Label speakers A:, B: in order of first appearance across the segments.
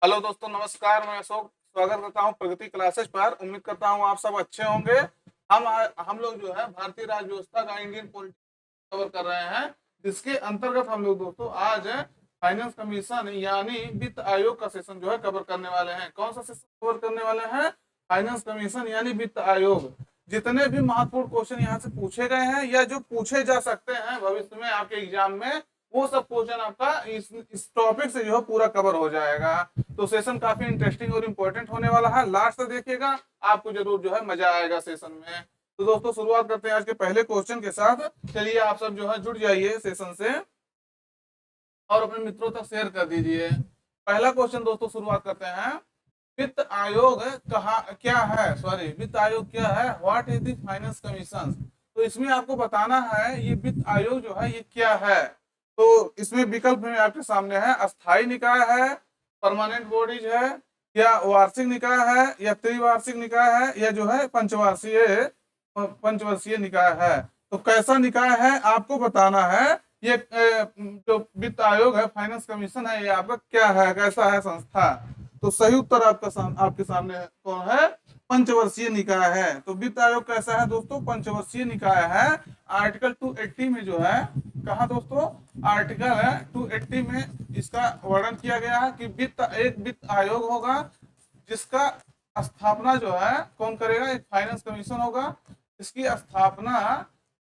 A: Hello दोस्तों, नमस्कार। मैं अशोक स्वागत करता हूं प्रगति क्लासेस पर। उम्मीद करता हूं आप सब अच्छे होंगे। हम लोग जो है भारतीय राज्य व्यवस्था का इंडियन पॉलिटिक्स कवर कर रहे हैं, जिसके अंतर्गत हम लोग दोस्तों आज फाइनेंस कमीशन यानी वित्त आयोग का सेशन जो है कवर करने वाले हैं। कौन सा सेशन कवर करने वाले हैं? फाइनेंस कमीशन यानी वित्त आयोग। जितने भी महत्वपूर्ण क्वेश्चन यहाँ से पूछे गए हैं या जो पूछे जा सकते हैं भविष्य में आपके एग्जाम में, वो सब क्वेश्चन आपका इस टॉपिक से जो है पूरा कवर हो जाएगा। तो सेशन काफी इंटरेस्टिंग और इम्पोर्टेंट होने वाला है। लास्ट तक देखिएगा, आपको जरूर जो है मजा आएगा सेशन में। तो दोस्तों शुरुआत करते हैं आज के पहले क्वेश्चन के साथ। चलिए आप सब जो है जुड़ जाइए सेशन से और अपने मित्रों तक शेयर कर दीजिए। पहला क्वेश्चन दोस्तों शुरुआत करते हैं। वित्त आयोग कहा क्या है? सॉरी, वित्त आयोग क्या है? What is the finance commission? तो इसमें आपको बताना है ये वित्त आयोग जो है ये क्या है। तो इसमें विकल्प में आपके सामने है, अस्थायी निकाय है, परमानेंट बॉडीज है, या वार्षिक निकाय है, या त्रिवार्षिक निकाय है, या जो है पंचवर्षीय निकाय है। तो कैसा निकाय है आपको बताना है। ये जो वित्त आयोग है, फाइनेंस कमीशन है, ये आपका क्या है, कैसा है संस्था? तो सही उत्तर आपके सामने कौन है? पंचवर्षीय निकाय है। तो वित्त आयोग कैसा है दोस्तों? पंचवर्षीय निकाय है। आर्टिकल 280 में जो है, कहा दोस्तों, आर्टिकल 280 में इसका वर्णन किया गया है कि एक वित्त आयोग होगा जिसका स्थापना जो है कौन करेगा? एक फाइनेंस कमीशन होगा। इसकी स्थापना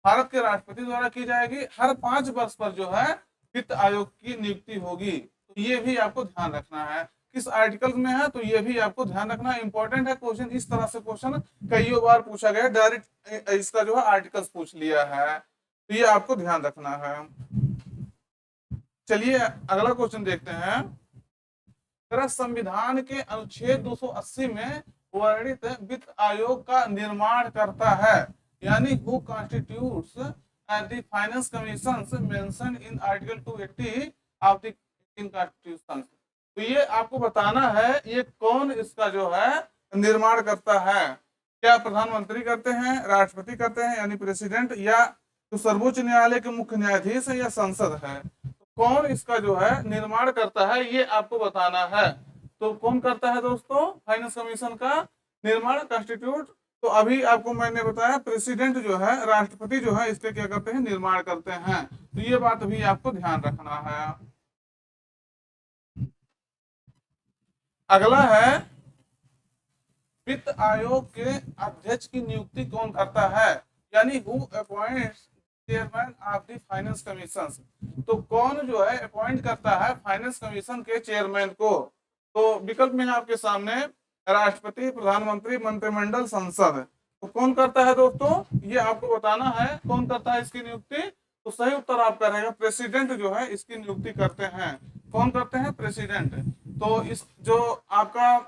A: भारत के राष्ट्रपति द्वारा की जाएगी। हर 5 वर्ष पर जो है वित्त आयोग की नियुक्ति होगी। तो ये भी आपको ध्यान रखना है किस आर्टिकल में है, तो ये भी आपको ध्यान रखना इंपॉर्टेंट है। क्वेश्चन इस तरह से क्वेश्चन कई बार पूछा गया, डायरेक्ट इसका जो है आर्टिकल्स पूछ लिया है, तो ये आपको ध्यान रखना है। चलिए अगला क्वेश्चन देखते हैं। संविधान के अनुच्छेद 280 में वर्णित वित्त आयोग का निर्माण करता है, यानी who constitutes the finance commission mentioned in article 280 of the Indian constitution. तो ये आपको बताना है ये कौन इसका जो है निर्माण करता है। क्या प्रधानमंत्री करते हैं, राष्ट्रपति करते हैं यानी प्रेसिडेंट, या तो सर्वोच्च न्यायालय के मुख्य न्यायाधीश है, या संसद है? कौन इसका जो है निर्माण करता है ये आपको बताना है। तो कौन करता है दोस्तों फाइनेंस कमीशन का निर्माण, कॉन्स्टिट्यूट? तो अभी आपको मैंने बताया प्रेसिडेंट जो है, राष्ट्रपति जो है, इसके क्या करते हैं? निर्माण करते हैं। तो ये बात भी आपको ध्यान रखना है। अगला है, वित्त आयोग के अध्यक्ष की नियुक्ति कौन करता है, यानी who appoints chairman of the finance commission. तो कौन जो है अपॉइंट करता है फाइनेंस कमीशन के चेयरमैन को? तो विकल्प में आपके सामने राष्ट्रपति, प्रधानमंत्री, मंत्रिमंडल, संसद। तो कौन करता है दोस्तों? ये आपको बताना है कौन करता है इसकी नियुक्ति। तो सही उत्तर आपका रहेगा प्रेसिडेंट जो है इसकी नियुक्ति करते हैं। कौन करते हैं? प्रेसिडेंट। तो इस जो आपका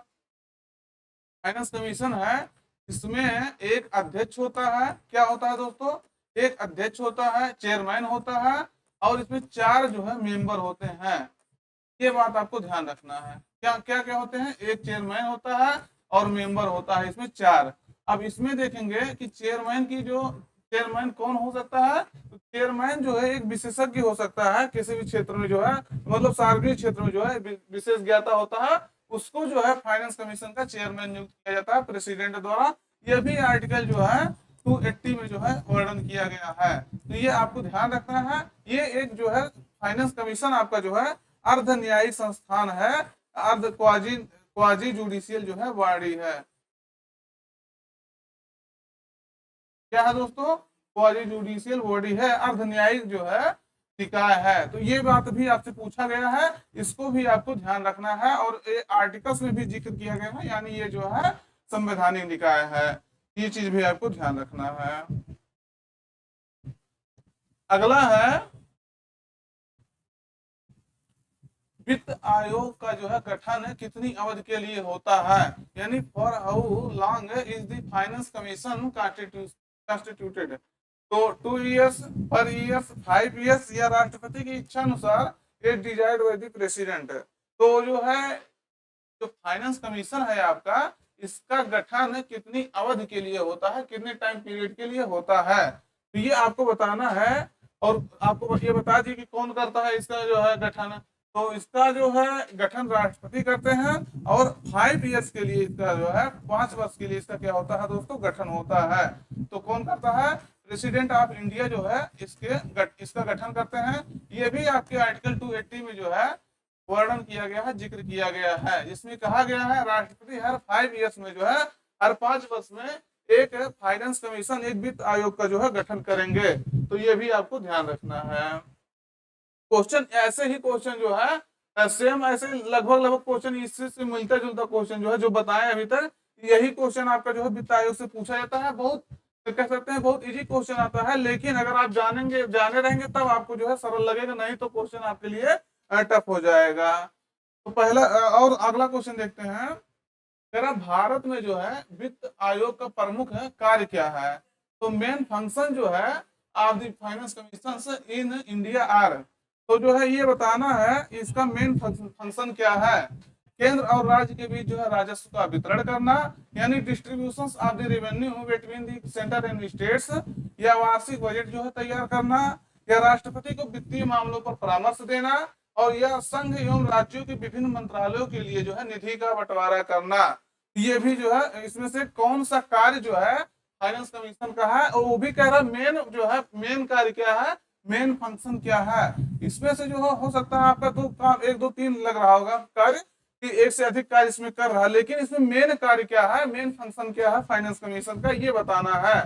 A: फाइनेंस कमीशन है इसमें एक अध्यक्ष होता है। क्या होता है दोस्तों? एक अध्यक्ष होता है, चेयरमैन होता है, और इसमें 4 जो है मेंबर होते हैं। ये बात आपको ध्यान रखना है। क्या क्या क्या होते हैं? एक चेयरमैन होता है और मेंबर होता है इसमें 4। अब इसमें देखेंगे कि चेयरमैन कौन हो सकता है? तो चेयरमैन जो है एक विशेषज्ञ हो सकता है किसी भी क्षेत्र में, जो है मतलब सार्वजनिक क्षेत्र में जो है विशेष ज्ञाता होता है, उसको जो है फाइनेंस कमीशन का चेयरमैन नियुक्त किया जाता है प्रेसिडेंट द्वारा। यह भी आर्टिकल जो है 280 में जो है वर्णन किया गया है। तो ये आपको ध्यान रखना है। ये एक जो है फाइनेंस कमीशन आपका जो है अर्ध न्यायिक संस्थान है, अर्ध क्वाजी जुडिशियल जो है बॉडी है। क्या है दोस्तों? क्वाजी जुडिशियल बॉडी है, अर्ध न्यायिक जो है निकाय है। तो ये बात भी आपसे पूछा गया है, इसको भी आपको ध्यान रखना है। और आर्टिकल्स में भी जिक्र किया गया है, यानी ये जो है संवैधानिक निकाय है। ये चीज भी आपको ध्यान रखना है। अगला है, वित्त आयोग का जो है गठन कितनी अवधि के लिए होता है, यानी for how long is the finance commission constituted? तो 2 ईयर्स, पर ईयर्स, 5 ईयर्स, या राष्ट्रपति की इच्छा अनुसार इट डिजाइड बाय द प्रेसिडेंट। तो जो है जो फाइनेंस कमीशन है आपका, इसका गठन कितनी अवधि के लिए होता है, कितने टाइम पीरियड के लिए होता है, तो ये आपको बताना है। और आपको ये बता दिए कि कौन करता है इसका जो है गठन। तो इसका जो है गठन राष्ट्रपति करते हैं, और 5 ईयर्स के लिए इसका जो है 5 वर्ष के लिए इसका क्या होता है दोस्तों, गठन होता है। तो कौन करता है, प्रेसिडेंट ऑफ इंडिया जो है इसका गठन करते हैं। ये भी आपके आर्टिकल 280 में जो है वर्णन किया गया है, जिक्र किया गया है। इसमें कहा गया है राष्ट्रपति हर 5 ईयर्स में जो है, हर 5 वर्ष में एक फाइनेंस कमीशन, एक वित्त आयोग का जो है गठन करेंगे। तो ये भी आपको ध्यान रखना है। क्वेश्चन ऐसे ही क्वेश्चन जो है सेम ऐसे लगभग लगभग क्वेश्चन इससे से मिलता जुलता क्वेश्चन जो है जो बताए अभी तक, यही क्वेश्चन आपका जो है वित्त आयोग से पूछा जाता है। बहुत कह सकते हैं बहुत इजी क्वेश्चन आता है, लेकिन अगर आप जाने रहेंगे तब आपको जो है सरल लगेगा, नहीं तो क्वेश्चन आपके लिए टफ हो जाएगा। तो पहला और अगला क्वेश्चन देखते हैं। तेरा भारत में जो है वित्त आयोग का प्रमुख कार्य क्या है। तो मेन फंक्शन जो है of the finance commission in India are, तो जो है ये बताना है इसका मेन फंक्शन क्या है। केंद्र और राज्य के बीच जो है राजस्व का वितरण करना, यानी distribution of the revenue between the centre and states, या वार्षिक बजट जो है तैयार करना, या राष्ट्रपति को वित्तीय मामलों पर परामर्श देना, और यह संघ एवं राज्यों के विभिन्न मंत्रालयों के लिए जो है निधि का बंटवारा करना। ये भी जो है इसमें से कौन सा कार्य जो है फाइनेंस कमीशन का है, और वो भी कह रहा है मेन जो है मेन कार्य क्या है, मेन फंक्शन क्या है। इसमें से जो हो सकता है आपका तो काम 1 2 3 लग रहा होगा कार्य, कि एक से अधिक कार्य इसमें कर रहा है, लेकिन इसमें मेन कार्य क्या है, मेन फंक्शन क्या है फाइनेंस कमीशन का, ये बताना है।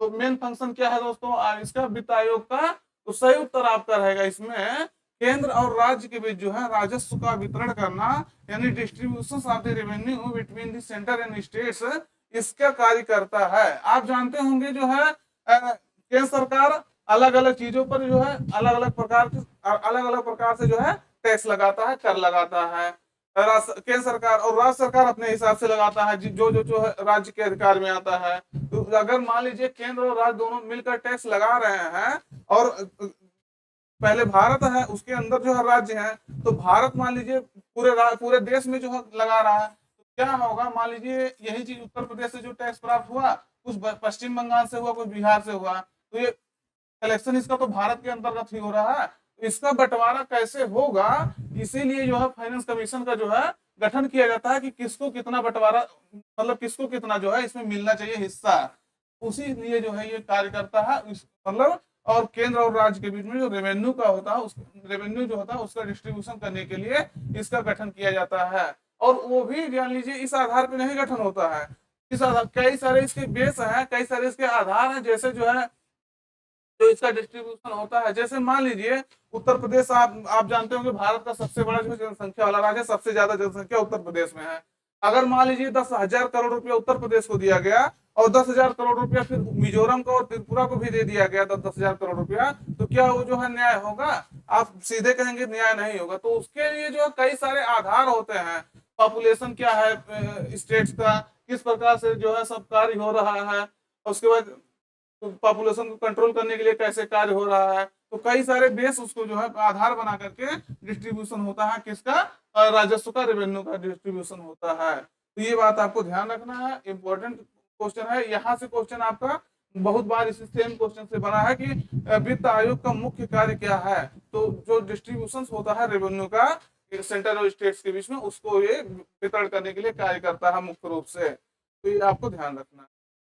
A: तो मेन फंक्शन क्या है दोस्तों इसका वित्त आयोग का, तो सही उत्तर आपका रहेगा इसमें केंद्र और राज्य के बीच जो है राजस्व का वितरण करना, यानी distribution of the revenue between the centre and states, इसका कार्य करता है। आप जानते होंगे जो है केंद्र सरकार अलग अलग चीजों पर जो है अलग अलग प्रकार से जो है टैक्स लगाता है, कर लगाता है। केंद्र सरकार और राज्य सरकार अपने हिसाब से लगाता है जो है राज्य के अधिकार में आता है। तो अगर मान लीजिए केंद्र और राज्य दोनों मिलकर टैक्स लगा रहे हैं, और पहले भारत है उसके अंदर जो है राज्य है, तो भारत मान लीजिए पूरे देश में जो है लगा रहा है, तो क्या होगा, मान लीजिए यही चीज उत्तर प्रदेश से जो टैक्स प्राप्त हुआ, कुछ पश्चिम बंगाल से हुआ, कुछ बिहार से हुआ, तो ये कलेक्शन इसका तो भारत के अंतर्गत ही हो रहा है। तो इसका बंटवारा कैसे होगा, इसीलिए जो है फाइनेंस कमीशन का जो है गठन किया जाता है कि किसको कितना बंटवारा, मतलब किसको कितना जो है इसमें मिलना चाहिए हिस्सा, उसी लिए जो है ये कार्य करता है। मतलब और केंद्र और राज्य के बीच में जो रेवेन्यू का होता है, उस रेवेन्यू जो होता है उसका डिस्ट्रीब्यूशन करने के लिए इसका गठन किया जाता है। और वो भी जान लीजिए इस आधार पर नहीं गठन होता है, इस आधार कई सारे इसके बेस हैं, कई सारे इसके आधार हैं, जैसे जो है जो इसका डिस्ट्रीब्यूशन होता है। जैसे मान लीजिए उत्तर प्रदेश, आप जानते होंगे भारत का सबसे बड़ा जो जनसंख्या वाला राज्य है, सबसे ज्यादा जनसंख्या उत्तर प्रदेश में है। अगर मान लीजिए 10,000 करोड़ रुपया उत्तर प्रदेश को दिया गया, और 10,000 करोड़ रुपया फिर मिजोरम को और त्रिपुरा को भी दे दिया गया 10,000 करोड़ रुपया, तो क्या वो जो है न्याय होगा? आप सीधे कहेंगे न्याय नहीं होगा। तो उसके लिए जो कई सारे आधार होते हैं, पॉपुलेशन क्या है स्टेट्स का, किस प्रकार से जो है सब कार्य हो रहा है, उसके बाद पॉपुलेशन को कंट्रोल करने के लिए कैसे कार्य हो रहा है। तो कई सारे बेस उसको जो है आधार बना करके डिस्ट्रीब्यूशन होता है, किसका, राजस्व का, रेवेन्यू का डिस्ट्रीब्यूशन होता है। तो ये बात आपको ध्यान रखना है, इंपॉर्टेंट क्वेश्चन है। यहाँ से क्वेश्चन आपका बहुत बार इसी सेम क्वेश्चन से बना है कि वित्त आयोग का मुख्य कार्य क्या है। तो जो डिस्ट्रीब्यूशन होता है रेवेन्यू का सेंटर और स्टेट्स के बीच में, उसको ये वितरण करने के लिए कार्य करता है मुख्य रूप से। तो ये आपको ध्यान रखना है।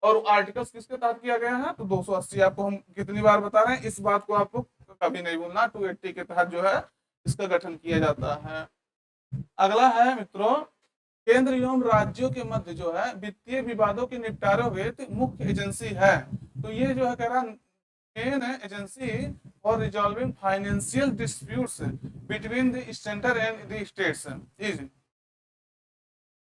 A: और आर्टिकल्स किसके तहत किया गया है, तो 280 आपको हम कितनी बार बता रहे हैं, इस बात को आपको कभी नहीं भूलना। 280 के तहत जो है इसका गठन किया जाता है। अगला है मित्रों, केंद्र एवं राज्यों के मध्य जो है वित्तीय विवादों के निपटारे हेतु मुख्य एजेंसी है। तो ये जो है कह रहा main agency for resolving financial disputes between the centre and the states is.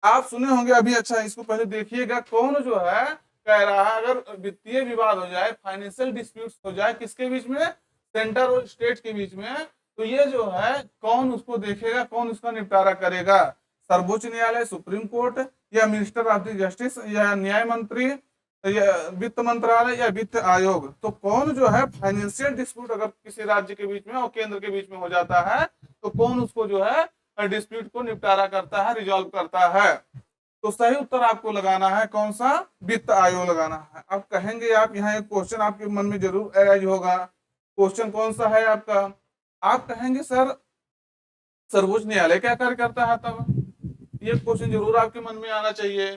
A: आप सुने होंगे अभी, अच्छा इसको पहले देखिएगा, कौन जो है कह रहा है अगर वित्तीय विवाद हो जाए, फाइनेंशियल डिस्प्यूट्स हो जाए किसके बीच में, सेंटर और स्टेट के बीच में, तो ये जो है कौन उसको देखेगा, कौन उसका निपटारा करेगा? सर्वोच्च न्यायालय, सुप्रीम कोर्ट, या मिनिस्टर ऑफ द जस्टिस, या न्याय मंत्री, या वित्त मंत्रालय, या वित्त आयोग। तो कौन जो है फाइनेंशियल डिस्प्यूट अगर किसी राज्य के बीच में और केंद्र के बीच में हो जाता है, तो कौन उसको जो है डिस्प्यूट को निपटारा करता है, रिजॉल्व करता है? तो सही उत्तर आपको लगाना है कौन सा, वित्त आयोग लगाना है। अब कहेंगे आप, यहाँ एक क्वेश्चन आपके मन में जरूर अराइज होगा। क्वेश्चन कौन सा है आपका? आप कहेंगे सर सर्वोच्च न्यायालय क्या कार्य करता है तब? ये क्वेश्चन जरूर आपके मन में आना चाहिए।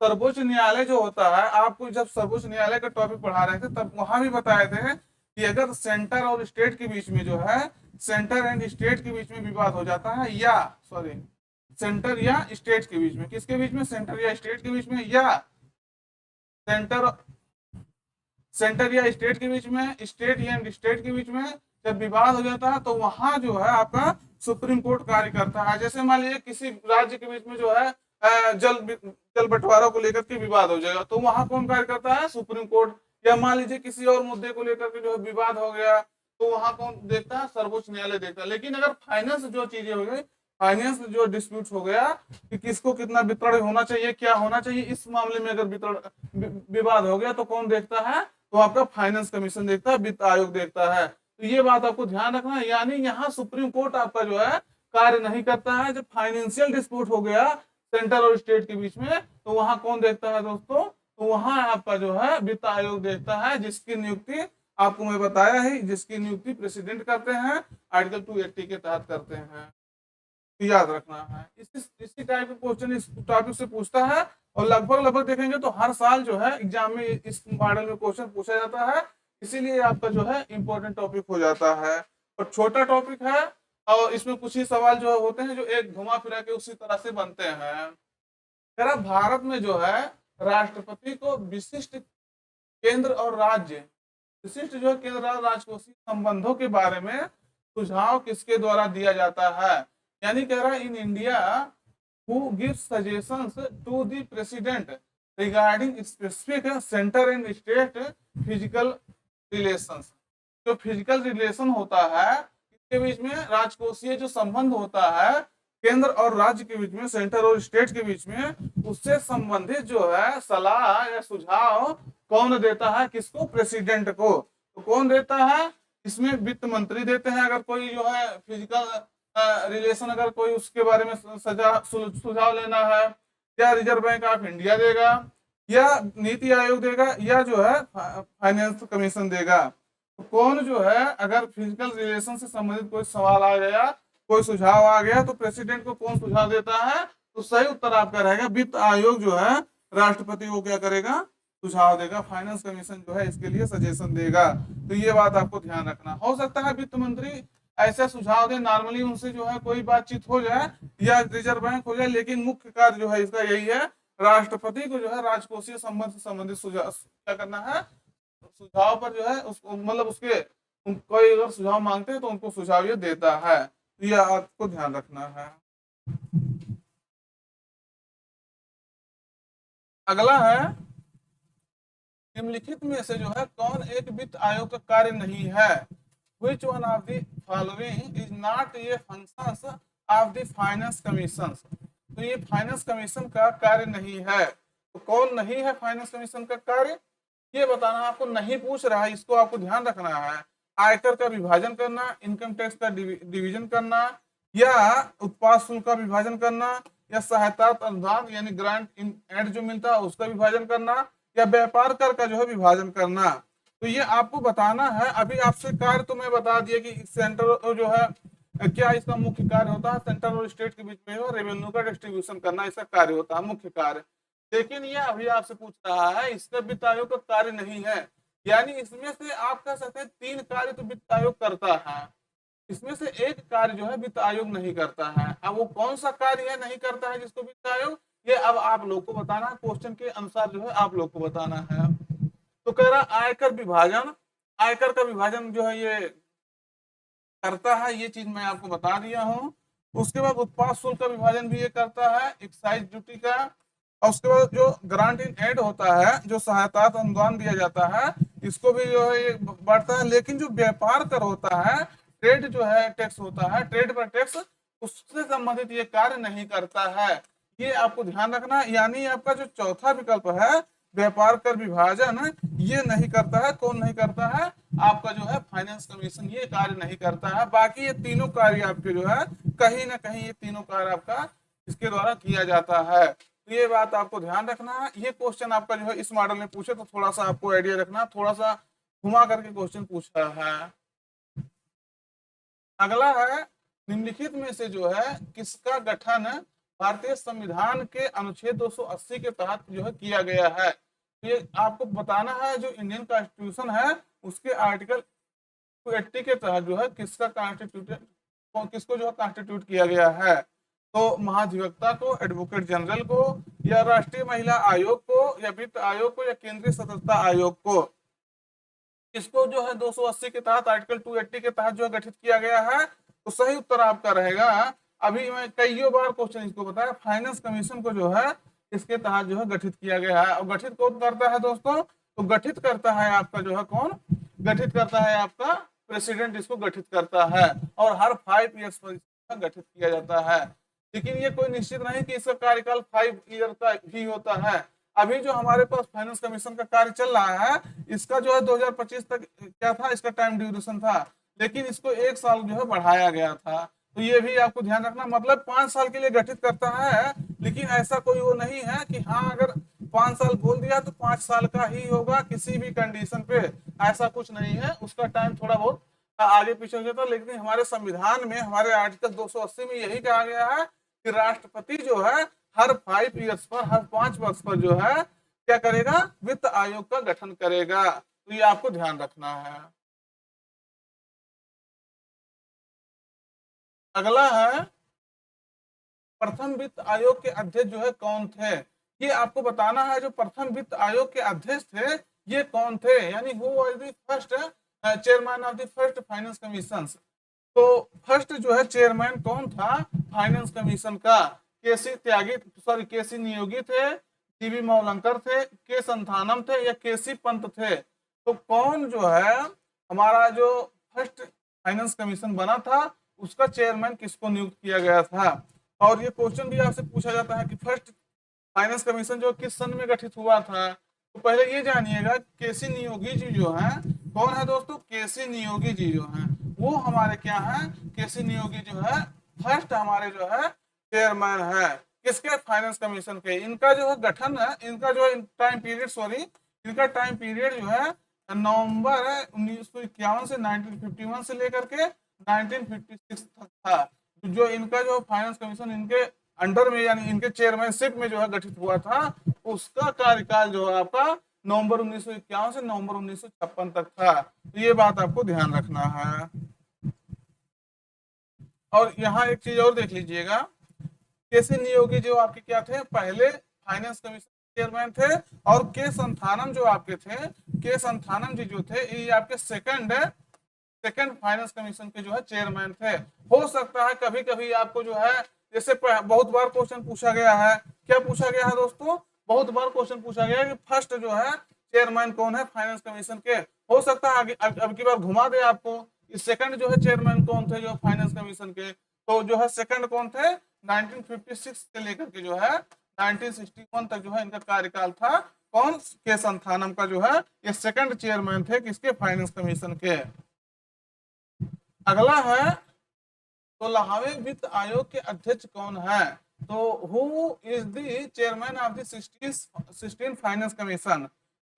A: सर्वोच्च न्यायालय जो होता है, आपको जब सर्वोच्च न्यायालय का टॉपिक पढ़ा रहे थे तब वहां भी बताए थे कि अगर सेंटर और स्टेट के बीच में जो है, सेंटर एंड स्टेट के बीच में विवाद हो जाता है, या सॉरी सेंटर या स्टेट के बीच में, किसके बीच में, सेंटर या स्टेट के बीच में, या सेंटर सेंटर या स्टेट के बीच में, स्टेट या स्टेट के बीच में जब विवाद हो जाता है तो वहां जो है आपका सुप्रीम कोर्ट कार्य करता है। जैसे मान लीजिए किसी राज्य के बीच में जो है जल बंटवारा को लेकर के विवाद हो जाएगा, तो वहां कौन कार्य करता है, सुप्रीम कोर्ट। या मान लीजिए किसी और मुद्दे को लेकर के जो है विवाद हो गया, तो वहां कौन देखता है, सर्वोच्च न्यायालय देखता है। लेकिन अगर फाइनेंस जो चीजें हो गई, फाइनेंस जो डिस्प्यूट हो गया कि किसको कितना वितरण होना चाहिए, क्या होना चाहिए, इस मामले में अगर वितरण विवाद हो गया तो कौन देखता है, तो आपका फाइनेंस कमीशन देखता है, वित्त आयोग देखता है। तो ये बात आपको ध्यान रखना है। यानी यहाँ सुप्रीम कोर्ट आपका जो है कार्य नहीं करता है। जब फाइनेंशियल डिस्प्यूट हो गया सेंटर और स्टेट के बीच में, तो वहां कौन देखता है दोस्तों, तो वहां आपका जो है वित्त आयोग देखता है, जिसकी नियुक्ति आपको मैं बताया ही, जिसकी नियुक्ति प्रेसिडेंट करते हैं, आर्टिकल 280 के तहत करते हैं। याद रखना है। इसी टाइप का क्वेश्चन इस टॉपिक से पूछता है, और लगभग लगभग देखेंगे तो हर साल जो है एग्जाम में इस मॉडल में क्वेश्चन पूछा जाता है। इसीलिए आपका जो है इंपॉर्टेंट टॉपिक हो जाता है, और छोटा टॉपिक है, और इसमें कुछ ही सवाल जो होते हैं जो एक घुमा फिरा के उसी तरह से बनते हैं। तेरा भारत में जो है राष्ट्रपति को विशिष्ट केंद्र और राज्य, विशिष्ट जो है केंद्र और राजकोषीय संबंधों के बारे में सुझाव किसके द्वारा दिया जाता है। यानी कह रहा है in India who gives suggestions to the president regarding specific centre and state physical relations. जो फिजिकल रिलेशन होता है इसके बीच में, राजकोषीय जो संबंध होता है केंद्र और राज्य के बीच में, सेंटर और स्टेट के बीच में, उससे संबंधित जो है सलाह या सुझाव कौन देता है, किसको, प्रेसिडेंट को। तो कौन देता है, इसमें वित्त मंत्री देते हैं अगर कोई जो है फिजिकल रिलेशन, अगर कोई उसके बारे में सुझाव लेना है, या रिजर्व बैंक ऑफ इंडिया देगा, या नीति आयोग देगा, या जो है फाइनेंस कमीशन देगा। तो कौन जो है अगर फिजिकल रिलेशन से संबंधित कोई सवाल आ गया, कोई सुझाव आ गया, तो प्रेसिडेंट को कौन सुझाव देता है, तो सही उत्तर आपका रहेगा वित्त आयोग जो है राष्ट्रपति को क्या करेगा, सुझाव देगा। फाइनेंस कमीशन जो है इसके लिए सजेशन देगा। तो ये बात आपको ध्यान रखना। हो सकता है वित्त मंत्री ऐसा सुझाव दे, नॉर्मली उनसे जो है कोई बातचीत हो जाए, या रिजर्व बैंक हो जाए, लेकिन मुख्य कार्य जो है इसका यही है, राष्ट्रपति को जो है राजकोषीय संबंध से संबंधित सुझाव क्या करना है, सुझाव पर जो है उसको मतलब उसके कोई अगर सुझाव मांगते हैं तो उनको सुझाव ये देता है। तो ये आपको ध्यान रखना है। अगला है, निम्नलिखित में से जो है कौन एक वित्त आयोग का कार्य नहीं है। Which one of the following is not a functions of the finance commission? तो ये फाइनेंस कमीशन का कार्य नहीं है। तो कौन नहीं है फाइनेंस कमीशन का कार्य, ये बताना आपको नहीं पूछ रहा है, इसको आपको ध्यान रखना है। आयकर का विभाजन करना, इनकम टैक्स का डिवीजन करना, या उत्पाद शुल्क का विभाजन करना, या सहायता अनुदान यानी ग्रांट इन एड जो मिलता है उसका विभाजन करना, या व्यापार कर का जो है विभाजन करना। तो ये आपको बताना है। अभी आपसे कार्य तो मैं बता दिया कि सेंटर जो है क्या इसका मुख्य कार्य होता है, सेंटर और स्टेट के बीच में रेवेन्यू का डिस्ट्रीब्यूशन करना इसका कार्य होता है, मुख्य कार्य। लेकिन ये अभी आपसे पूछ रहा है इसका वित्त आयोग का कार्य नहीं है। यानी इसमें से आप कह सकते हैं 3 कार्य तो वित्त आयोग करता है, इसमें से एक कार्य जो है वित्त आयोग नहीं करता है। अब वो कौन सा कार्य है नहीं करता है जिसको वित्त आयोग, ये अब आप लोग को बताना है, क्वेश्चन के अनुसार जो है आप लोग को बताना है। तो कह रहा आयकर विभाजन, आयकर का विभाजन जो है ये करता है, ये चीज मैं आपको बता दिया हूँ। उसके बाद उत्पाद शुल्क का विभाजन भी ये करता है, एक्साइज ड्यूटी का। और उसके बाद जो ग्रांट इन एड होता है, जो सहायता अनुदान दिया जाता है, इसको भी जो है ये बढ़ता है। लेकिन जो व्यापार कर होता है, ट्रेड जो है टैक्स होता है, ट्रेड पर टैक्स, उससे संबंधित ये कार्य नहीं करता है। ये आपको ध्यान रखना। यानी आपका जो चौथा विकल्प है व्यापार कर विभाजन, ये नहीं करता है। कौन नहीं करता है, आपका जो है फाइनेंस कमीशन ये कार्य नहीं करता है। बाकी ये तीनों कार्य आपके जो है कहीं ना कहीं ये तीनों कार्य आपका इसके द्वारा किया जाता है। तो ये बात आपको ध्यान रखना है। ये क्वेश्चन आपका जो है इस मॉडल में पूछे तो थोड़ा सा आपको आइडिया रखना, थोड़ा सा घुमा करके क्वेश्चन पूछा है। अगला है, निम्नलिखित में से जो है किसका गठन भारतीय संविधान के अनुच्छेद 280 के तहत जो है किया गया है। तो ये आपको बताना है जो इंडियन कॉन्स्टिट्यूशन है उसके आर्टिकल 280 के तहत जो है किसका कॉन्स्टिट्यूट किसको जो है कॉन्स्टिट्यूट किया गया है। तो महाधिवक्ता को, एडवोकेट जनरल को, या राष्ट्रीय महिला आयोग को, या वित्त आयोग को, या केंद्रीय सदस्यता आयोग को, इसको जो है 280 के तहत आर्टिकल 280 के तहत जो है गठित किया गया है। तो सही उत्तर आपका रहेगा, अभी मैं कई बार क्वेश्चन इसको बताया, फाइनेंस कमीशन को जो है इसके तहत जो है गठित किया गया है। और गठित कौन करता है दोस्तों? तो गठित करता है आपका जो है कौन? गठित करता है आपका प्रेसिडेंट, इसको गठित करता है और हर 5 ईयर्स पर इसका गठित किया जाता है। लेकिन ये कोई निश्चित नहीं कि इसका कार्यकाल 5 ईयर का ही होता है। अभी जो हमारे पास फाइनेंस कमीशन का कार्य चल रहा है, इसका जो है 2025 तक क्या था, इसका टाइम ड्यूरेशन था, लेकिन इसको 1 साल जो है बढ़ाया गया था। तो ये भी आपको ध्यान रखना, मतलब 5 साल के लिए गठित करता है, लेकिन ऐसा कोई वो नहीं है कि हाँ अगर 5 साल बोल दिया तो 5 साल का ही होगा किसी भी कंडीशन पे, ऐसा कुछ नहीं है। उसका टाइम थोड़ा बहुत आगे पीछे हो जाता है, लेकिन हमारे संविधान में, हमारे आर्टिकल 280 में यही कहा गया है कि राष्ट्रपति जो है हर 5 ईयर्स पर, हर 5 वर्ष पर जो है क्या करेगा? वित्त आयोग का गठन करेगा। तो ये आपको ध्यान रखना है। अगला है प्रथम वित्त आयोग के अध्यक्ष जो है कौन थे। ये आपको बताना है जो प्रथम वित्त आयोग के अध्यक्ष थे ये कौन थे, यानी who was the first chairman of the first finance commission. तो फर्स्ट जो है चेयरमैन कौन था फाइनेंस कमीशन का? केसी त्यागी, सॉरी केसी नियोगी थे, टीवी मौलंकर थे, के संथानम थे, या केसी पंत थे। तो कौन जो है हमारा जो फर्स्ट फाइनेंस कमीशन बना था उसका चेयरमैन किसको नियुक्त किया गया था? और ये क्वेश्चन भी आपसे पूछा जाता है कि फर्स्ट फाइनेंस कमीशन जो किस सन में गठित हुआ था। तो पहले ये जानिएगा केसी नियोगी जी जो है, कौन है दोस्तों? केसी नियोगी जी जो है वो हमारे क्या है? केसी नियोगी जो है फर्स्ट हमारे जो है चेयरमैन है किसके? फाइनेंस कमीशन के। इनका जो है गठन है, इनका जो टाइम पीरियड, सॉरी इनका टाइम पीरियड जो है नवंबर 1951 से 1951 से लेकर के 1956 तक था। जो इनका जो फाइनेंस कमीशन इनके अंडर में, यानी इनके चेयरमैनशिप में जो है गठित हुआ था, उसका कार्यकाल जो है आपका नवंबर 1951 से नवंबर 1956 तक था। तो ये बात आपको ध्यान रखना है। और यहाँ एक चीज और देख लीजिएगा, केसी नियोगी जो आपके क्या थे? पहले फाइनेंस कमीशन चेयरमैन थे। और के संथानम जो आपके थे, के संथानम जी जो थे ये आपके सेकंड फाइनेंस कमीशन के जो है चेयरमैन थे। हो सकता है कभी कभी आपको जो है, जैसे बहुत बार क्वेश्चन पूछा गया है, क्या पूछा गया है दोस्तों? बहुत बार क्वेश्चन पूछा गया है कि फर्स्ट जो है चेयरमैन कौन है फाइनेंस कमीशन के। हो सकता है आगे अब की बार घुमा दे आपको, सेकंड जो है चेयरमैन कौन थे जो फाइनेंस कमीशन के। तो जो है सेकंड कौन थे? 1956 से लेकर के जो है 1961 तक जो है इनका कार्यकाल था। कौन? के संथानम का जो है ये सेकंड चेयरमैन थे किसके? फाइनेंस कमीशन के। अगला है 16वें वित्त आयोग के अध्यक्ष कौन है? तो who is the chairman of the 16 finance commission.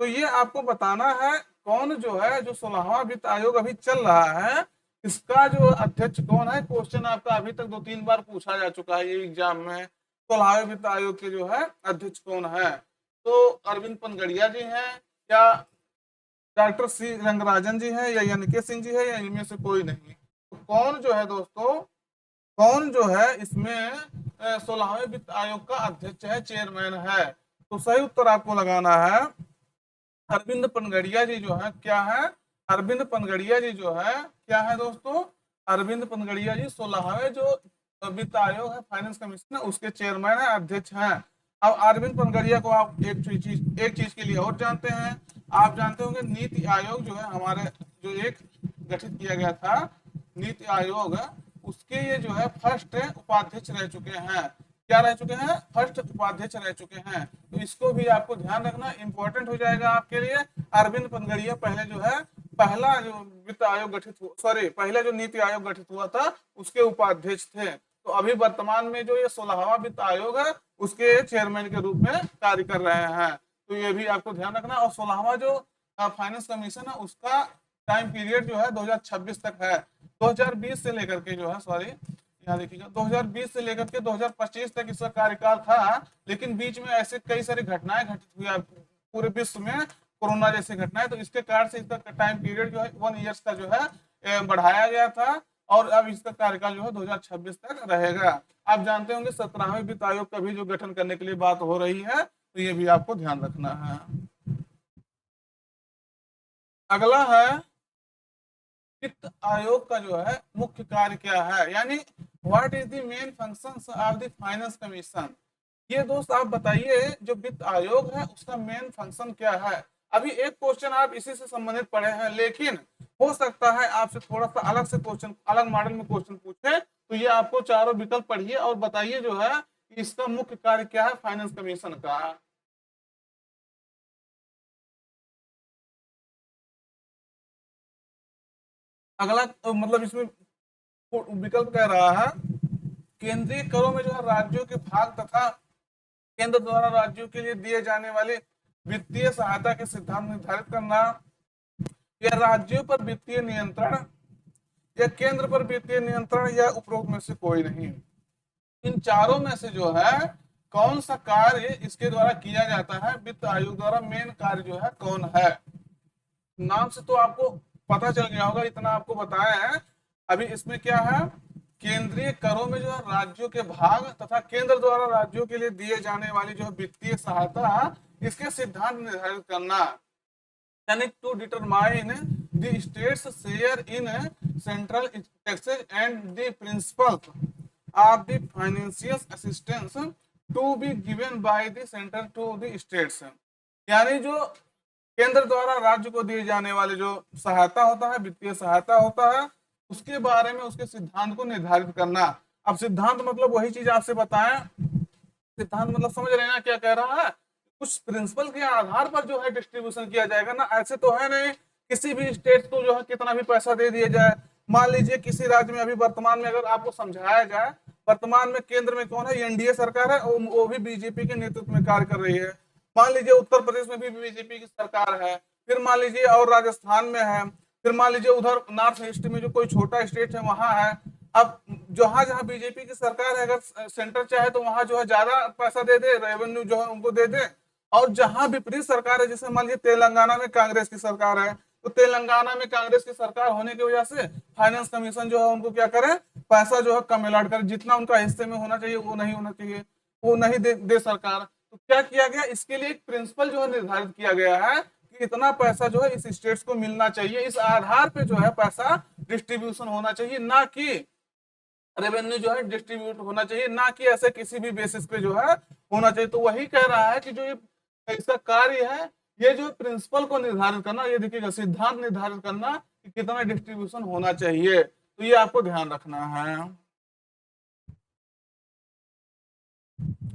A: तो ये आपको बताना है कौन जो है, जो 16वां वित्त आयोग अभी चल रहा है इसका जो अध्यक्ष कौन है। क्वेश्चन आपका अभी तक 2-3 बार पूछा जा चुका है ये एग्जाम में, 16वें वित्त आयोग के जो है अध्यक्ष कौन है। तो अरविंद पनगड़िया जी हैं, या डॉक्टर सी रंगराजन जी हैं, या एन के सिंह जी है, या इनमें से कोई नहीं। तो कौन जो है दोस्तों, कौन जो है इसमें 16वें वित्त आयोग का अध्यक्ष है, चेयरमैन है? तो सही उत्तर आपको लगाना है अरविंद पनगड़िया जी जो है। क्या है? अरविंद पनगड़िया जी जो है क्या है दोस्तों? अरविंद पनगड़िया जी 16वें जो वित्त आयोग है फाइनेंस कमीशन उसके चेयरमैन है, अध्यक्ष हैं। अब अरविंद पनगड़िया को आप एक चीज के लिए और जानते हैं, आप जानते होंगे नीति आयोग जो है हमारे जो एक गठित किया गया था नीति आयोग, उसके ये जो है फर्स्ट उपाध्यक्ष रह चुके हैं। क्या रह चुके हैं? फर्स्ट उपाध्यक्ष रह चुके हैं। तो इसको भी आपको ध्यान रखना, इंपॉर्टेंट हो जाएगा आपके लिए। अरविंद पनगड़िया पहले जो है पहला जो वित्त आयोग गठित हुआ, सॉरी पहला जो नीति आयोग गठित हुआ था उसके उपाध्यक्ष थे। तो अभी वर्तमान में जो ये 16वां वित्त आयोग है उसके चेयरमैन के रूप में कार्य कर रहे हैं। तो ये भी आपको ध्यान रखना। और 16वां जो फाइनेंस कमीशन है उसका टाइम पीरियड जो है 2026 तक है। 2020 से लेकर के जो है, सॉरी यहाँ देखिएगा 2020 से लेकर के 2025 तक इसका कार्यकाल था, लेकिन बीच में ऐसे कई सारी घटनाएं घटित हुई पूरे विश्व में, कोरोना जैसी घटनाएं, तो इसके कारण से इसका टाइम पीरियड जो है 1 ईयर्स का जो है बढ़ाया गया था, और अब इसका कार्यकाल जो है 2026 तक रहेगा। आप जानते होंगे 17वें वित्त आयोग का भी जो गठन करने के लिए बात हो रही है, तो ये भी आपको ध्यान रखना है। अगला है वित्त आयोग का जो है मुख्य कार्य क्या है, यानी what is the main functions of the finance commission. ये दोस्त आप बताइए जो वित्त आयोग है उसका मेन फंक्शन क्या है। अभी एक क्वेश्चन आप इसी से संबंधित पढ़े हैं, लेकिन हो सकता है आपसे थोड़ा सा अलग से क्वेश्चन, अलग मॉडल में क्वेश्चन पूछे, तो ये आपको चारों विकल्प पढ़िए और बताइए जो है इसका मुख्य कार्य क्या है फाइनेंस कमीशन का। अगला मतलब इसमें विकल्प कह रहा है केंद्रीय करों में जो है राज्यों के भाग तथा केंद्र द्वारा राज्यों के लिए दिए जाने वाले वित्तीय सहायता के सिद्धांत निर्धारित करना, या राज्यों पर वित्तीय नियंत्रण, या केंद्र पर वित्तीय नियंत्रण, या उपरोक्त में से कोई नहीं। इन चारों में से जो है कौन सा कार्य इसके द्वारा किया जाता है, वित्त आयोग द्वारा मेन कार्य जो है कौन है। नाम से तो आपको पता चल गया होगा, इतना आपको बताया है। अभी इसमें क्या है, केंद्रीय करों में जो है राज्यों के भाग तथा केंद्र द्वारा राज्यों के लिए दिए जाने वाली जो है वित्तीय सहायता, इसके सिद्धांत निर्धारित करना, यानी to determine the states share in central taxes and the principles of the financial assistance to be given by the centre to the states. यानी जो केंद्र द्वारा राज्य को दिए जाने वाले जो सहायता होता है, वित्तीय सहायता होता है, उसके बारे में उसके सिद्धांत को निर्धारित करना। अब सिद्धांत मतलब वही चीज आपसे बताएं, सिद्धांत मतलब समझ रहे हैं ना क्या कह रहा है, कुछ प्रिंसिपल के आधार पर जो है डिस्ट्रीब्यूशन किया जाएगा ना, ऐसे तो है नहीं किसी भी स्टेट को जो है कितना भी पैसा दे दिया जाए। मान लीजिए किसी राज्य में अभी वर्तमान में अगर आपको समझाया जाए, वर्तमान में केंद्र में कौन है, एनडीए सरकार है, वो भी बीजेपी के नेतृत्व में कार्य कर रही है। मान लीजिए उत्तर प्रदेश में भी बीजेपी की सरकार है, फिर मान लीजिए और राजस्थान में है, फिर मान लीजिए उधर नॉर्थ ईस्ट में जो कोई छोटा स्टेट है वहां है। अब जहां जहां बीजेपी की सरकार है, अगर सेंटर चाहे तो वहां जो है ज्यादा पैसा दे दे, रेवेन्यू जो है उनको दे दे, और जहां विपरीत सरकार है, जैसे मान लीजिए तेलंगाना में कांग्रेस की सरकार है, तो तेलंगाना में कांग्रेस की सरकार होने की वजह से फाइनेंस कमीशन जो है उनको क्या करे, पैसा जो है कम अलॉट करे, जितना उनका हिस्से में होना चाहिए वो नहीं होना चाहिए, वो नहीं दे सरकार। तो क्या किया गया, इसके लिए एक प्रिंसिपल जो है निर्धारित किया गया है कि इतना पैसा जो है इस स्टेट्स को मिलना चाहिए, इस आधार पे जो है पैसा डिस्ट्रीब्यूशन होना चाहिए, ना कि रेवेन्यू जो है डिस्ट्रीब्यूट होना चाहिए, ना कि ऐसे किसी भी बेसिस पे जो है होना चाहिए। तो वही कह रहा है कि जो ये इसका कार्य है, ये जो प्रिंसिपल को निर्धारित करना, ये देखिएगा सिद्धांत निर्धारित करना कि कितना डिस्ट्रीब्यूशन होना चाहिए, तो ये आपको ध्यान रखना है।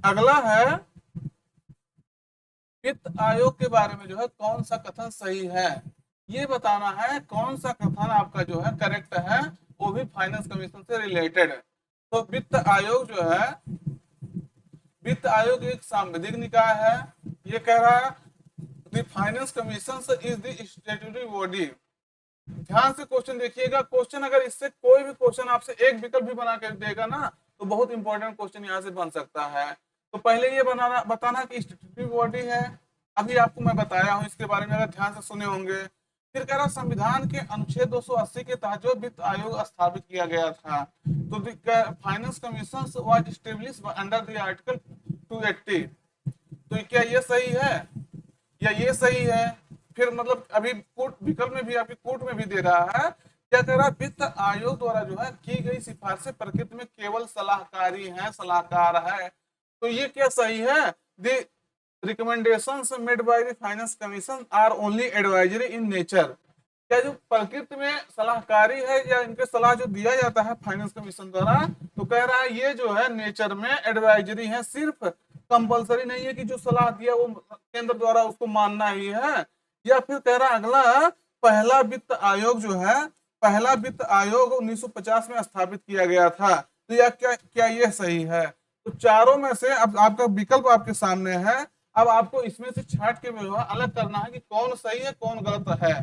A: अगला है वित्त आयोग के बारे में जो है कौन सा कथन सही है, ये बताना है कौन सा कथन आपका जो है करेक्ट है, वो भी फाइनेंस कमीशन से रिलेटेड है। तो वित्त आयोग जो है, वित्त आयोग एक सांविधिक निकाय है, ये कह रहा है the finance commission is the statutory body. ध्यान से क्वेश्चन देखिएगा, क्वेश्चन अगर इससे कोई भी क्वेश्चन आपसे एक विकल्प भी बना कर देगा ना, तो बहुत इंपॉर्टेंट क्वेश्चन यहाँ से बन सकता है। तो पहले ये बताना कि स्टैट्यूटरी बॉडी है, अभी आपको मैं बताया हूँ इसके बारे में, अगर ध्यान से सुने होंगे। फिर कह रहा संविधान के अनुच्छेद 280 के तहत जो वित्त आयोग स्थापित किया गया था, तो finance commission was established under the article 280। तो क्या ये सही है या ये सही है? फिर मतलब अभी कोर्ट विकल्प में भी, आपकी कोर्ट में भी दे रहा है, क्या कह रहा है, वित्त आयोग द्वारा जो है की गई सिफारिशें प्रकृति में केवल सलाहकारी है, सलाहकार है। तो ये क्या सही है, the recommendations made by the finance commission are only advisory in nature. क्या जो प्रकृति में सलाहकारी है या इनके सलाह जो दिया जाता है फाइनेंस कमीशन द्वारा, तो कह रहा है ये जो है नेचर में एडवाइजरी है, सिर्फ कंपलसरी नहीं है कि जो सलाह दिया वो केंद्र द्वारा उसको मानना ही है। या फिर कह रहा अगला, पहला वित्त आयोग जो है, पहला वित्त आयोग 1950 में स्थापित किया गया था। तो यह क्या ये सही है? तो चारों में से अब आपका विकल्प आपके सामने है, अब आपको इसमें से छांट के अलग करना है कि कौन सही है कौन गलत है।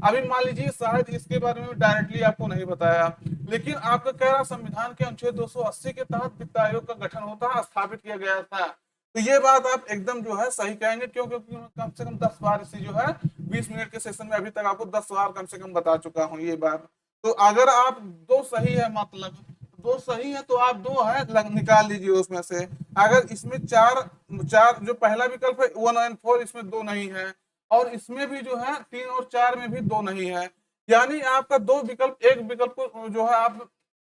A: अभी मान लीजिए शायद इसके बारे में डायरेक्टली आपको नहीं बताया, लेकिन आपका कह रहा संविधान के अनुच्छेद 280 के तहत वित्त आयोग का गठन होता है, स्थापित किया गया था। तो ये बात आप एकदम जो है सही कहेंगे, क्यों? क्योंकि मैं कम से कम 10 बार इसी जो है 20 मिनट के सेशन में अभी तक आपको 10 बार कम से कम बता चुका हूँ ये बात। तो अगर आप दो सही है, मतलब दो सही है तो आप दो है निकाल लीजिए उसमें से। अगर इसमें चार चार जो पहला विकल्प है 1 और 4, इसमें दो नहीं है, और इसमें भी जो है 3 और 4 में भी दो नहीं है, यानी आपका दो विकल्प, एक विकल्प को जो है आप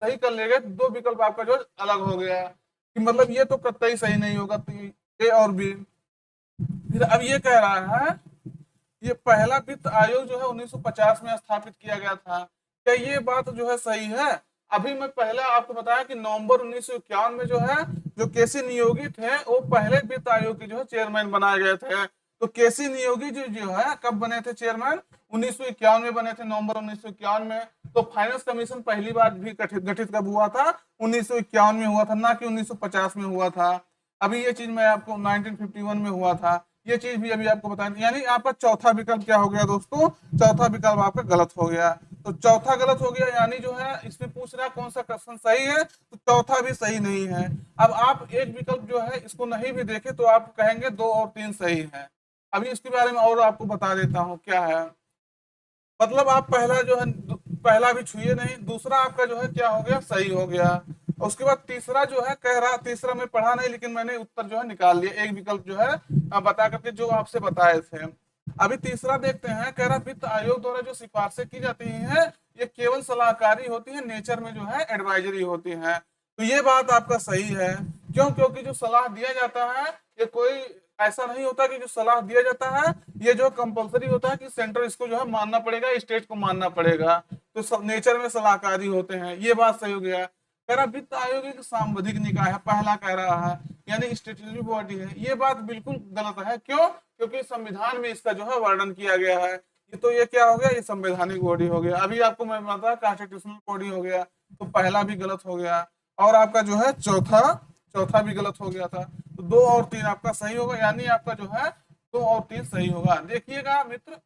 A: सही कर लेंगे, दो विकल्प आपका जो अलग हो गया, कि मतलब ये तो कतई सही नहीं होगा, तो ए और बी। फिर अब ये कह रहा है, ये पहला वित्त आयोग जो है 1950 में स्थापित किया गया था, क्या ये बात जो है सही है? अभी मैं पहले आपको बताया कि नवंबर 1951 में जो है जो केसी नियोगी थे वो पहले वित्त आयोग के जो है चेयरमैन बनाए गए थे। तो केसी नियोगी जो है कब बने थे चेयरमैन? 1951 में बने थे, नवंबर 1951 में। तो फाइनेंस कमीशन पहली बार भी गठित गठित कब हुआ था? 1951 में हुआ था, ना कि 1950 में हुआ था। अभी ये चीज मैं आपको 1951 में हुआ था, ये चीज भी अभी आपको बताया। यानी आपका चौथा विकल्प क्या हो गया दोस्तों? चौथा विकल्प आपका गलत हो गया। तो चौथा गलत हो गया, यानी जो है इसमें पूछ रहा कौन सा क्वेश्चन सही है, तो चौथा भी सही नहीं है। अब आप एक विकल्प जो है इसको नहीं भी देखे तो आप कहेंगे 2 और 3 सही है। अभी इसके बारे में और आपको बता देता हूँ क्या है। मतलब आप पहला जो है पहला भी छुए नहीं, दूसरा आपका जो है क्या हो गया? सही हो गया। और उसके बाद तीसरा जो है कह रहा, तीसरा मैं पढ़ा नहीं लेकिन मैंने उत्तर जो है निकाल लिया, एक विकल्प जो है बता करके जो आपसे बताए थे। अभी तीसरा देखते हैं, कह रहा वित्त आयोग द्वारा जो सिफारिशें की जाती हैं ये केवल सलाहकारी होती है, नेचर में जो है एडवाइजरी होती है। तो ये बात आपका सही है। क्यों? क्योंकि जो सलाह दिया जाता है ये कोई ऐसा नहीं होता कि जो सलाह दिया जाता है ये जो कंपलसरी होता है कि सेंटर इसको जो है मानना पड़ेगा, स्टेट को मानना पड़ेगा। तो सब नेचर में सलाहकारी होते हैं, ये बात सही हो गया। कह रहा वित्त आयोग एक सांविधिक निकाय है, पहला कह रहा है, यानी स्टेटरी बॉडी है। ये बात बिल्कुल गलत है। क्यों? क्योंकि संविधान में इसका जो है वर्णन किया गया है। ये तो ये क्या हो गया? ये संवैधानिक बॉडी हो गया। अभी आपको मैं बताया कॉन्स्टिट्यूशनल बॉडी हो गया, तो पहला भी गलत हो गया। और आपका जो है चौथा चौथा भी गलत हो गया था। तो 2 और 3 आपका सही होगा, यानी आपका जो है 2 और 3 सही होगा। देखिएगा मित्र,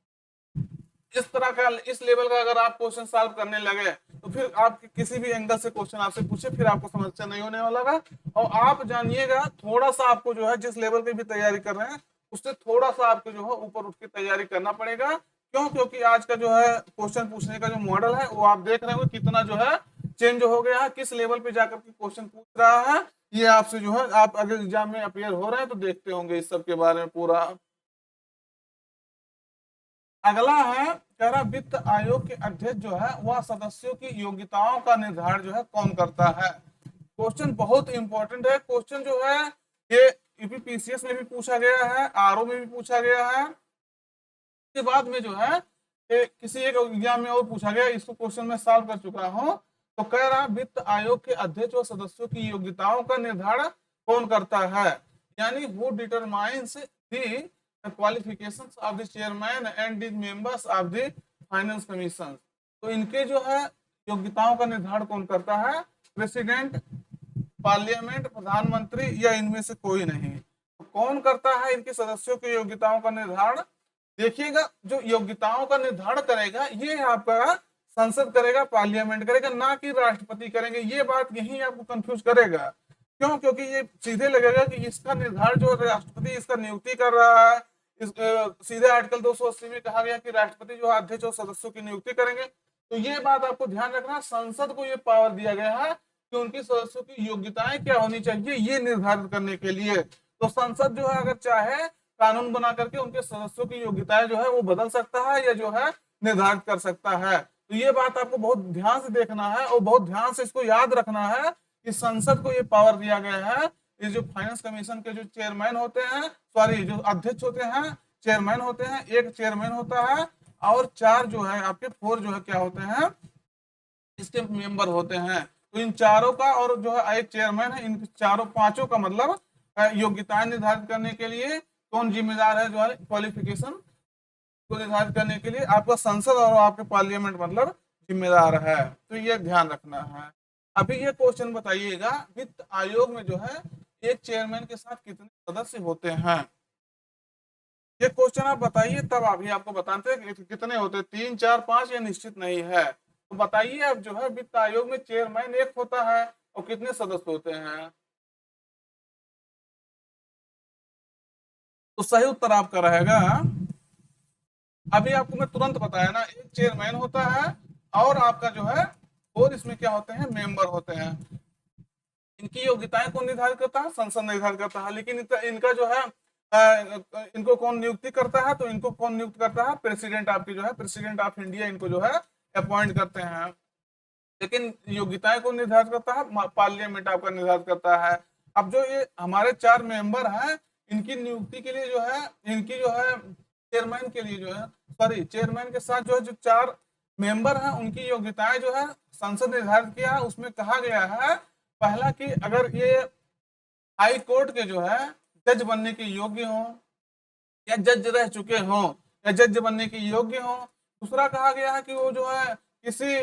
A: इस तरह का इस लेवल का अगर आप क्वेश्चन सॉल्व करने लगे तो फिर आप किसी भी एंगल से क्वेश्चन आपसे पूछे फिर आपको समस्या नहीं होने वाला है। और आप जानिएगा थोड़ा सा आपको जो है जिस लेवल की भी तैयारी कर रहे हैं उससे थोड़ा सा आपको जो है ऊपर उठ के तैयारी करना पड़ेगा। क्यों? क्योंकि आज का जो है क्वेश्चन पूछने का जो मॉडल है वो आप देख रहे हो कितना जो है चेंज हो गया है, किस लेवल पे जाकर के क्वेश्चन पूछ रहा है। ये आपसे जो है आप अगर एग्जाम में अपियर हो रहे हैं तो देखते होंगे इस सब के बारे में पूरा। अगला है, कह रहा वित्त आयोग के अध्यक्ष जो है वह सदस्यों की योग्यताओं का निर्धारण जो है कौन करता है? क्वेश्चन बहुत इंपॉर्टेंट है। क्वेश्चन जो है ये यूपीपीसीएस में भी पूछा गया है, आरओ में भी पूछा गया है, के बाद में जो है किसी एक एग्जाम में और पूछा गया। इसको क्वेश्चन में सॉल्व कर चुका हूं। तो कह रहा वित्त आयोग के अध्यक्ष और सदस्यों की योग्यताओं का निर्धारण कौन करता है? यानी who determines the qualifications of the chairman and the members of the finance commission. तो इनके जो है योग्यताओं का निर्धारण कौन करता है? प्रेसिडेंट, पार्लियामेंट, प्रधानमंत्री, या इनमें से कोई नहीं। तो कौन करता है इनके सदस्यों की योग्यताओं का निर्धारण? देखिएगा जो योग्यताओं का निर्धारण करेगा ये आपका संसद करेगा, पार्लियामेंट करेगा, ना कि राष्ट्रपति करेंगे। ये बात यही आपको कंफ्यूज करेगा। क्यों? क्योंकि ये सीधे लगेगा कि इसका निर्धारण जो राष्ट्रपति इसका नियुक्ति कर रहा है। सीधे आर्टिकल 280 में कहा गया कि राष्ट्रपति जो अध्यक्ष और सदस्यों की नियुक्ति करेंगे। तो ये बात आपको ध्यान रखना, संसद को ये पावर दिया गया है कि उनकी सदस्यों की योग्यताएं क्या होनी चाहिए ये निर्धारित करने के लिए। तो संसद जो है अगर चाहे कानून बना करके उनके सदस्यों की योग्यताएं जो है वो बदल सकता है या जो है निर्धारित कर सकता है। तो ये बात आपको बहुत ध्यान से देखना है और बहुत ध्यान से इसको याद रखना है कि संसद को ये पावर दिया गया है। ये जो फाइनेंस कमीशन के जो चेयरमैन होते हैं, सॉरी जो अध्यक्ष होते हैं, चेयरमैन होते हैं, एक चेयरमैन होता है और 4 जो है आपके 4 जो है क्या होते हैं इसके मेंबर होते हैं। तो इन चारों का और जो है एक चेयरमैन है, इन चारों पांचों का मतलब योग्यताएं निर्धारित करने के लिए कौन जिम्मेदार है? जो है क्वालिफिकेशन को निर्धारित करने के लिए आपका संसद और आपके पार्लियामेंट मतलब जिम्मेदार है। तो ये ध्यान रखना है। अभी ये क्वेश्चन बताइएगा, वित्त आयोग में जो है एक चेयरमैन के साथ कितने सदस्य होते हैं? ये क्वेश्चन आप बताइए, तब अभी आपको बताते हैं कि कितने होते हैं, 3, 4, 5 या निश्चित नहीं है। तो बताइए अब जो है वित्त आयोग में चेयरमैन एक होता है और कितने सदस्य होते हैं। तो सही उत्तर आपका रहेगा, अभी आपको मैं तुरंत बताया ना, एक चेयरमैन होता है और आपका जो है और इसमें क्या होते हैं, मेंबर होते हैं। इनकी योग्यताएं कौन निर्धारित करता है, संसद निर्धारित करता है। लेकिन इनका जो है इनको कौन नियुक्ति करता है, तो इनको कौन नियुक्त करता है, प्रेसिडेंट आपकी जो है, प्रेसिडेंट ऑफ इंडिया इनको जो है अपॉइंट करते हैं। लेकिन योग्यताएं कौन निर्धारित करता है, पार्लियामेंट आपका निर्धारित करता है। अब जो ये हमारे 4 मेंबर हैं, इनकी नियुक्ति के लिए जो है, इनकी जो है चेयरमैन के लिए जो है, सॉरी चेयरमैन के साथ जो है जो 4 मेंबर हैं उनकी योग्यताएं जो है संसद निर्धारित किया है। उसमें कहा गया है पहला कि अगर ये हाई कोर्ट के जो है जज बनने के योग्य हों, या जज रह चुके हों, या जज बनने के योग्य हों। दूसरा कहा गया है कि वो जो है किसी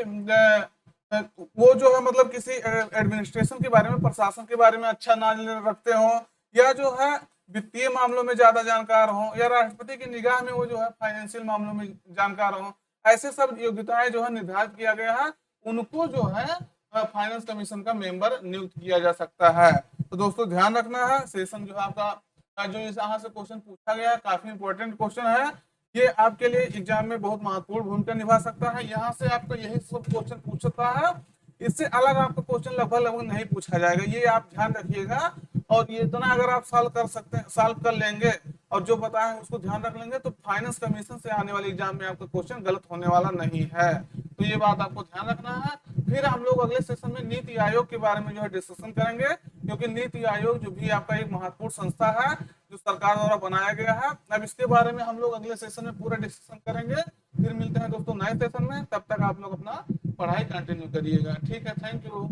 A: वो जो है मतलब किसी एडमिनिस्ट्रेशन के बारे में, प्रशासन के बारे में अच्छा नॉलेज रखते हों, या जो है वित्तीय मामलों में ज्यादा जानकार हों, या राष्ट्रपति की निगाह में वो जो है फाइनेंशियल मामलों में जानकार हों। ऐसे सब योग्यताएं जो है निर्धारित किया गया है, उनको जो है फाइनेंस कमीशन का मेंबर नियुक्त किया जा सकता है। तो दोस्तों ध्यान रखना है, सेशन जो है आपका जो यहाँ से क्वेश्चन पूछा गया है काफी इंपॉर्टेंट क्वेश्चन है। ये आपके लिए एग्जाम में बहुत महत्वपूर्ण भूमिका निभा सकता है। यहाँ से आपको यही सब क्वेश्चन पूछता है, इससे अलग आपका क्वेश्चन लगभग लगभग नहीं पूछा जाएगा, ये आप ध्यान रखिएगा। और ये इतना अगर आप सॉल्व कर सकते हैं, सॉल्व कर लेंगे और जो बताया है उसको ध्यान रख लेंगे, तो फाइनेंस कमीशन से आने वाले एग्जाम में आपका क्वेश्चन गलत होने वाला नहीं है। तो ये बात आपको ध्यान रखना है। फिर हम लोग अगले सेशन में नीति आयोग के बारे में जो है डिस्कशन करेंगे, क्योंकि नीति आयोग जो भी आपका एक महत्वपूर्ण संस्था है जो सरकार द्वारा बनाया गया है। अब इसके बारे में हम लोग अगले सेशन में पूरा डिस्कशन करेंगे। फिर मिलते हैं दोस्तों नए सेशन में, तब तक आप लोग अपना पढ़ाई कंटिन्यू करिएगा। ठीक है, थैंक यू।